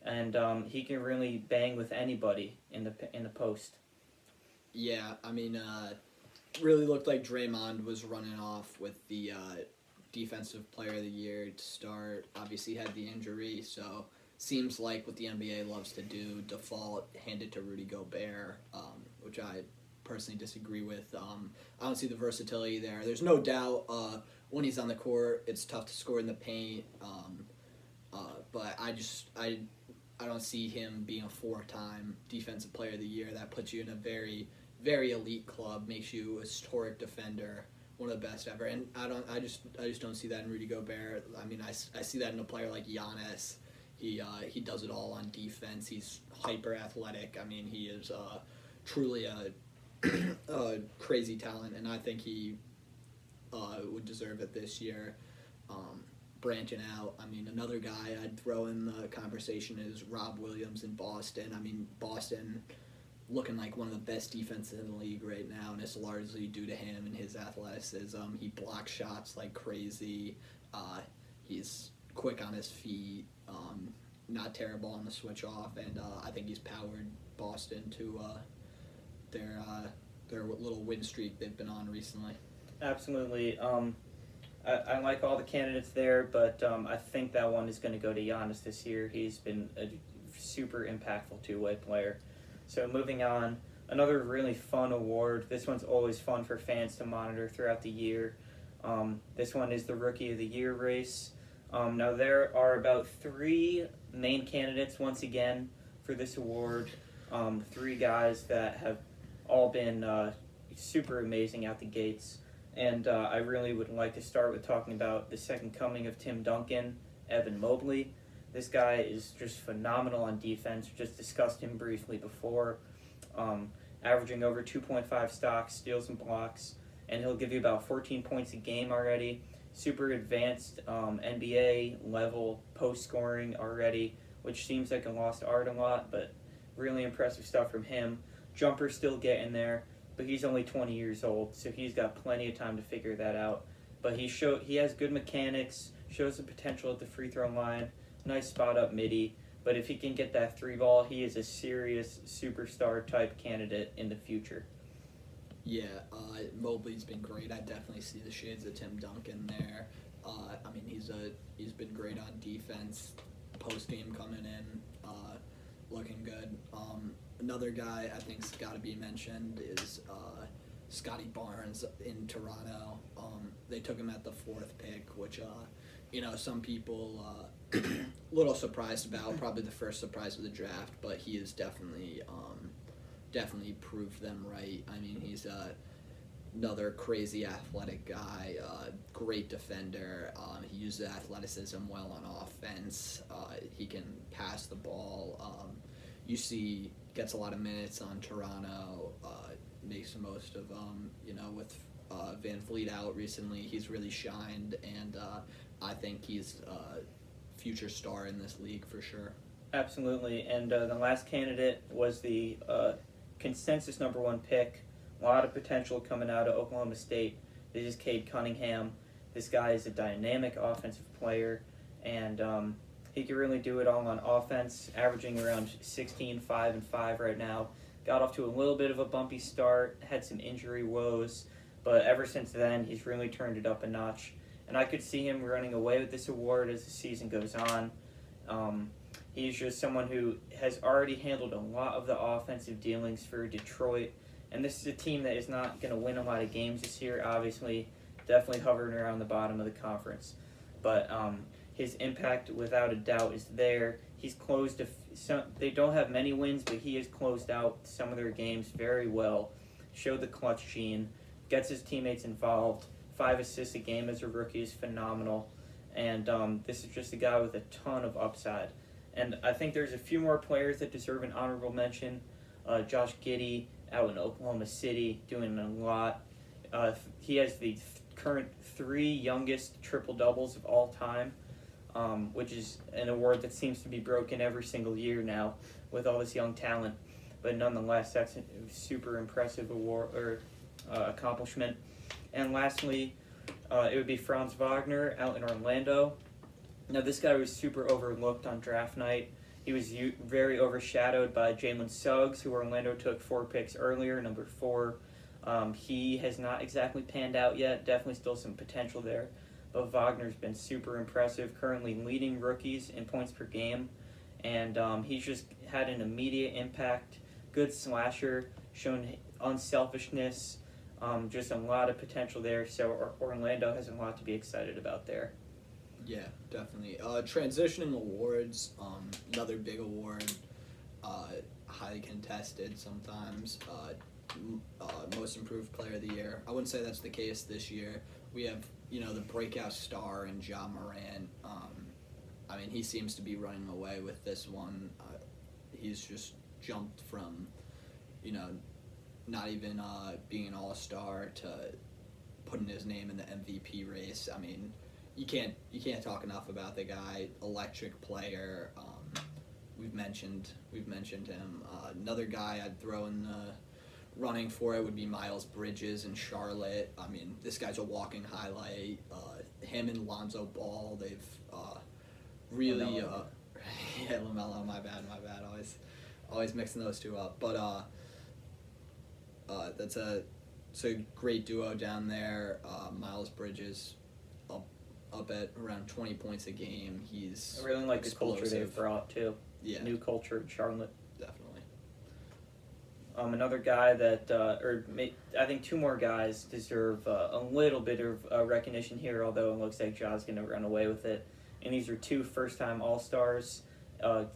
and he can really bang with anybody in the post. Yeah, I mean, really looked like Draymond was running off with the Defensive Player of the Year to start. Obviously had the injury, so seems like what the NBA loves to do, default, hand it to Rudy Gobert, which I personally disagree with. I don't see the versatility there. There's no doubt when he's on the court, it's tough to score in the paint, but I don't see him being a 4-time Defensive Player of the Year. That puts you in a very, very elite club, makes you a historic defender, one of the best ever. And I just don't see that in Rudy Gobert. I mean, I see that in a player like Giannis. He does it all on defense. He's hyper athletic. I mean, he is truly a crazy talent, and I think he would deserve it this year. Branching out, I mean, another guy I'd throw in the conversation is Rob Williams in Boston. I mean, Boston looking like one of the best defenses in the league right now, and it's largely due to him and his athleticism. He blocks shots like crazy. He's quick on his feet, not terrible on the switch off, and I think he's powered Boston to their little win streak they've been on recently. Absolutely. I like all the candidates there, but I think that one is going to go to Giannis this year. He's been a super impactful two-way player. So moving on, another really fun award. This one's always fun for fans to monitor throughout the year. This one is the Rookie of the Year race. Now there are about 3 main candidates once again for this award. 3 guys that have all been super amazing out the gates. And I really would like to start with talking about the second coming of Tim Duncan, Evan Mobley. This guy is just phenomenal on defense. Just discussed him briefly before. Averaging over 2.5 stocks, steals, and blocks. And he'll give you about 14 points a game already. Super advanced NBA level post scoring already, which seems like a lost art a lot, but really impressive stuff from him. Jumper's still getting there, but he's only 20 years old, so he's got plenty of time to figure that out. But he has good mechanics, shows the potential at the free throw line, nice spot up midi. But if he can get that 3 ball, he is a serious superstar type candidate in the future. Yeah, Mobley's been great. I definitely see the shades of Tim Duncan there. I mean, he's been great on defense, post game coming in, looking good. Another guy I think's got to be mentioned is Scotty Barnes in Toronto. They took him at the 4th pick, which some people a little surprised about. Probably the first surprise of the draft, but he is definitely proved them right. I mean, he's another crazy athletic guy, great defender. He uses athleticism well on offense. He can pass the ball. You see, gets a lot of minutes on Toronto. Makes the most of with Van Vliet out recently, he's really shined, and I think he's a future star in this league for sure. Absolutely, and the last candidate was the consensus number 1 pick. A lot of potential coming out of Oklahoma State. This is Cade Cunningham. This guy is a dynamic offensive player, and he can really do it all on offense, averaging around 16, 5, and 5 right now. Got off to a little bit of a bumpy start, had some injury woes, but ever since then, he's really turned it up a notch. And I could see him running away with this award as the season goes on. He's just someone who has already handled a lot of the offensive dealings for Detroit. And this is a team that is not going to win a lot of games this year, obviously. Definitely hovering around the bottom of the conference. But his impact, without a doubt, is there. He's closed they don't have many wins, but he has closed out some of their games very well. Showed the clutch gene. Gets his teammates involved. 5 assists a game as a rookie is phenomenal. And this is just a guy with a ton of upside. And I think there's a few more players that deserve an honorable mention. Josh Giddey out in Oklahoma City doing a lot. He has the current 3 youngest triple-doubles of all time, which is an award that seems to be broken every single year now with all this young talent. But nonetheless, that's a super impressive award or accomplishment. And lastly, it would be Franz Wagner out in Orlando. Now, this guy was super overlooked on draft night. He was very overshadowed by Jalen Suggs, who Orlando took 4 picks earlier, number 4. He has not exactly panned out yet. Definitely still some potential there. But Wagner's been super impressive, currently leading rookies in points per game. And he's just had an immediate impact. Good slasher, shown unselfishness, just a lot of potential there. So Orlando has a lot to be excited about there. Yeah, definitely. Transitioning awards, another big award, highly contested sometimes. Most improved player of the year. I wouldn't say that's the case this year. We have, the breakout star in Ja Morant. He seems to be running away with this one. He's just jumped from, not even being an all-star to putting his name in the MVP race. You can't talk enough about the guy. Electric player. We've mentioned him. Another guy I'd throw in the running for it would be Miles Bridges in Charlotte. This guy's a walking highlight. Him and Lonzo Ball, they've really yeah, LaMelo. My bad. Always mixing those two up. But it's a great duo down there. Miles Bridges up at around 20 points a game. He's I really like explosive. the culture they've brought too. Yeah, New culture in Charlotte. definitely. Another guy that, I think two more guys deserve a little bit of recognition here, although it looks like Ja's going to run away with it. And these are two first-time All-Stars,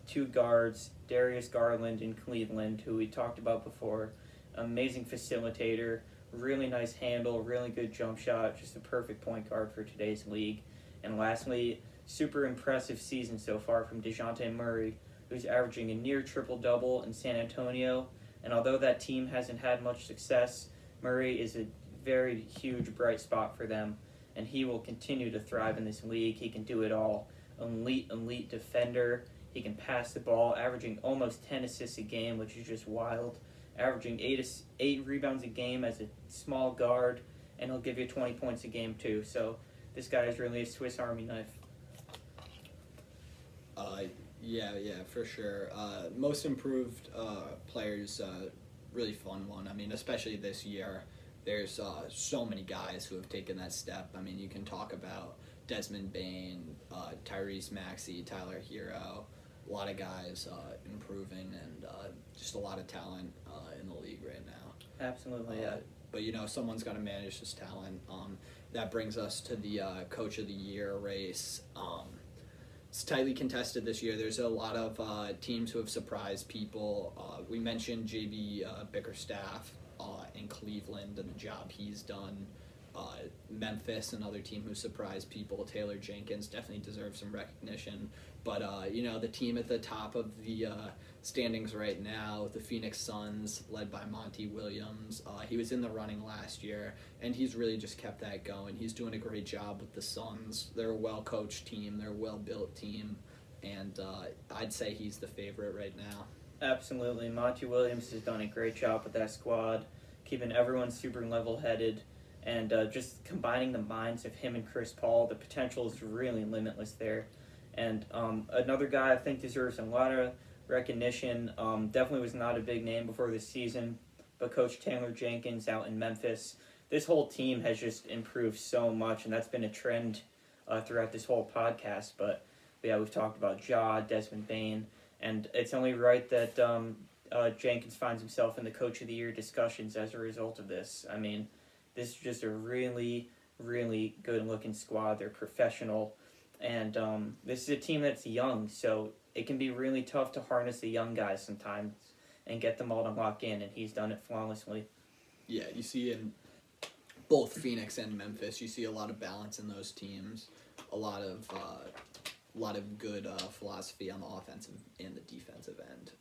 two guards, Darius Garland in Cleveland, who we talked about before. Amazing facilitator, really nice handle, really good jump shot, just a perfect point guard for today's league. And lastly, super impressive season so far from DeJounte Murray, who's averaging a near triple-double in San Antonio. And although that team hasn't had much success, Murray is a very huge bright spot for them, and he will continue to thrive in this league. He can do it all. Elite defender. He can pass the ball, averaging almost 10 assists a game, which is just wild. Averaging 8 rebounds a game as a small guard, and he'll give you 20 points a game too. So this guy is really a Swiss Army knife. Yeah, for sure. Most improved players, really fun one. Especially this year, there's so many guys who have taken that step. You can talk about Desmond Bane, Tyrese Maxey, Tyler Hero, a lot of guys improving, and just a lot of talent in the league right now. Absolutely, yeah. But someone's got to manage this talent. That brings us to the Coach of the Year race. It's tightly contested this year. There's a lot of teams who have surprised people. We mentioned JB Bickerstaff in Cleveland and the job he's done. Memphis, another team who surprised people. Taylor Jenkins definitely deserves some recognition. But, the team at the top of the standings right now, the Phoenix Suns, led by Monty Williams. He was in the running last year, and he's really just kept that going. He's doing a great job with the Suns. They're a well-coached team. They're a well-built team. And I'd say he's the favorite right now. Absolutely. Monty Williams has done a great job with that squad, keeping everyone super level-headed. And just combining the minds of him and Chris Paul, the potential is really limitless there. And another guy I think deserves a lot of recognition, definitely was not a big name before this season, but Coach Taylor Jenkins out in Memphis. This whole team has just improved so much, and that's been a trend throughout this whole podcast. But yeah, we've talked about Ja, Desmond Bane, and it's only right that Jenkins finds himself in the Coach of the Year discussions as a result of this. This is just a really, really good-looking squad. They're professional. And this is a team that's young, so it can be really tough to harness the young guys sometimes and get them all to lock in, and he's done it flawlessly. Yeah, you see in both Phoenix and Memphis, you see a lot of balance in those teams, a lot of good philosophy on the offensive and the defensive end.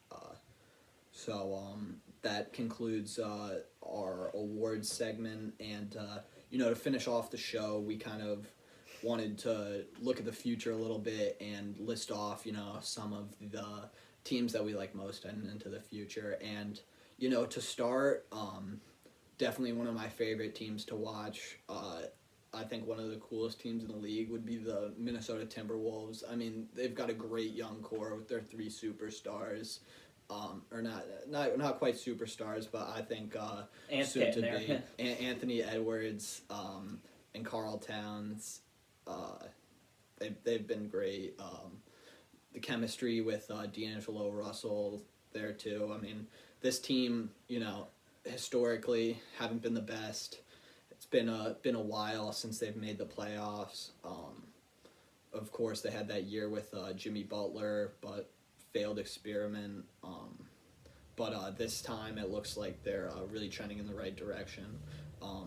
So that concludes our awards segment, and to finish off the show, we kind of wanted to look at the future a little bit and list off some of the teams that we like most heading into the future. And to start, definitely one of my favorite teams to watch. I think one of the coolest teams in the league would be the Minnesota Timberwolves. They've got a great young core with their 3 superstars. or not quite superstars, but I think Ant's soon to getting there. be Anthony Edwards and Carl Towns. They've been great. The chemistry with D'Angelo Russell there too. I mean, this team, historically haven't been the best. It's been a while since they've made the playoffs. Of course, they had that year with Jimmy Butler, but failed experiment. But this time it looks like they're really trending in the right direction. A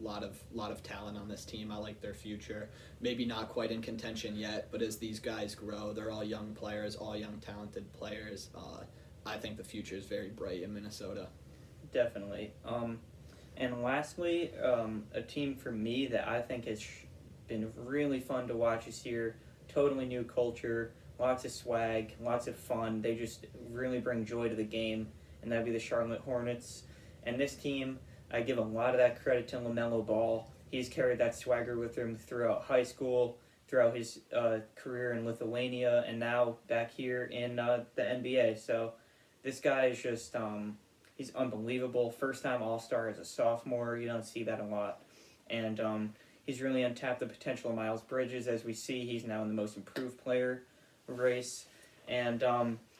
lot of talent on this team. I like their future. Maybe not quite in contention yet, but as these guys grow, they're all young players, all young talented players. I think the future is very bright in Minnesota. Definitely. And lastly, a team for me that I think has been really fun to watch this year. Totally new culture, lots of swag, lots of fun. They just really bring joy to the game, and that'd be the Charlotte Hornets. And this team, I give a lot of that credit to LaMelo Ball. He's carried that swagger with him throughout high school, throughout his career in Lithuania, and now back here in the NBA. So this guy is just, he's unbelievable. First-time All-Star as a sophomore. You don't see that a lot. And he's really untapped the potential of Miles Bridges. As we see, he's now in the most improved player race. And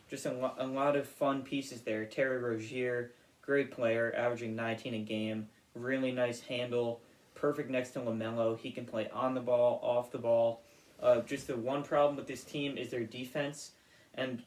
just a lot of fun pieces there. Terry Rozier, great player, averaging 19 a game. Really nice handle. Perfect next to LaMelo. He can play on the ball, off the ball. Just the one problem with this team is their defense. And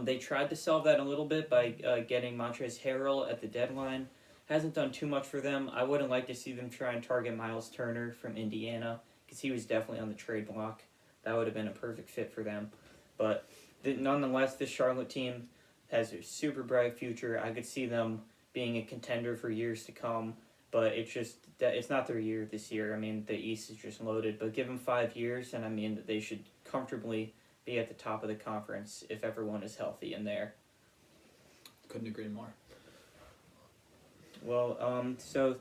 they tried to solve that a little bit by getting Montrezl Harrell at the deadline. Hasn't done too much for them. I wouldn't like to see them try and target Miles Turner from Indiana because he was definitely on the trade block. That would have been a perfect fit for them. But nonetheless, this Charlotte team has a super bright future. I could see them being a contender for years to come. But it's not their year this year. I mean, the East is just loaded. But give them 5 years, and I mean, they should comfortably be at the top of the conference if everyone is healthy in there. Couldn't agree more. Well, so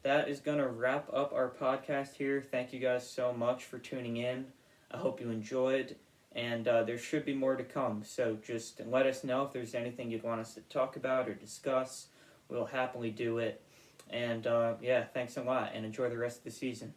that is going to wrap up our podcast here. Thank you guys so much for tuning in. I hope you enjoyed, and there should be more to come. So just let us know if there's anything you'd want us to talk about or discuss. We'll happily do it. And, thanks a lot, and enjoy the rest of the season.